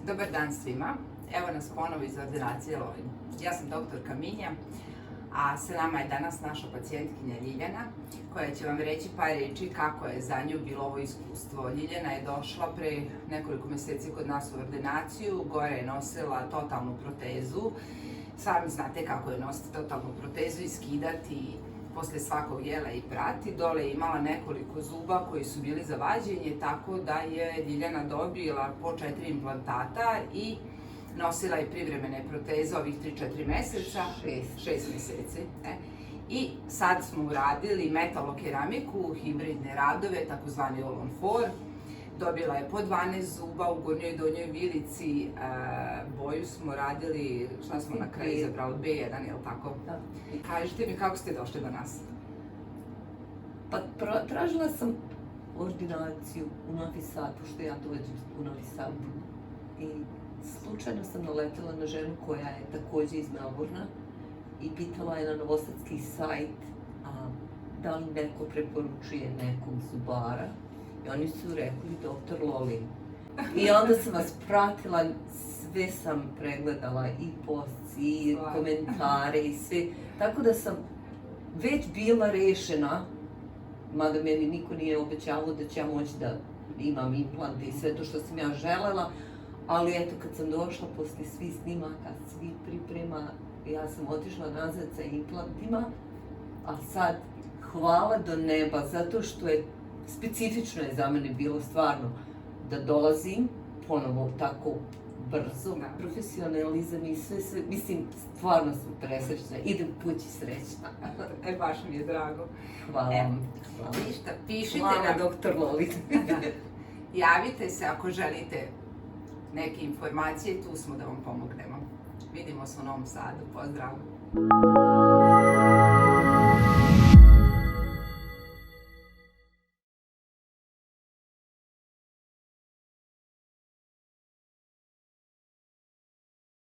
Dobar dan svima. Evo nas ponovo iz ordinacije Lovin. Ja sam doktorka Minja, a sa nama je danas naša pacijentkinja Ljiljana, koja će vam reći par reči kako je za nju bilo ovo iskustvo. Ljiljana je došla pre nekoliko meseci kod nas u ordinaciju, gore je nosila totalnu protezu. Sami znate kako je nositi totalnu protezu i skidati posle svakog jela i prati. Dole je imala nekoliko zuba koji su bili za vađenje, tako da je Ljiljana dobila po 4 implantata i nosila je privremene proteze ovih 3-4 meseca. 6 meseci. I sad smo uradili metalokeramiku, hibridne radove, takozvani all-on-4. Dobila je po 12 zuba u gornjoj i donjoj vilici, boju smo radili, šta smo na kraju izabrali, B1, jel tako? Da. Kažite mi kako ste došli do nas? Pa tražila sam ordinaciju u Novi Sad, pošto ja dođem u Novi Sad. I slučajno sam naletela na ženu koja je takođe iz Melbourna i pitala je na novosadski sajt da li neko preporučuje nekog zubara. I oni su rekli doktor Lovin. I onda sam vas pratila, sve sam pregledala, i posts, i komentare, i sve. Tako da sam već bila rešena, mada meni niko nije obećavao da će ja moći da imam implante i sve to što sam ja želela, ali eto, kad sam došla posle svih snimaka, svih priprema, ja sam otišla nazad sa implantima, a sad, hvala do neba, zato što je specifično je za mene bilo stvarno da dolazim ponovo tako brzo, profesionalizam i sve, mislim, stvarno sam presrećna, idem kući srećna. Baš mi je drago. Hvala vam. Ništa, pišite na doktor Lovin. Javite se ako želite neke informacije, tu smo da vam pomognemo. Vidimo se u Novom Sadu, pozdrav!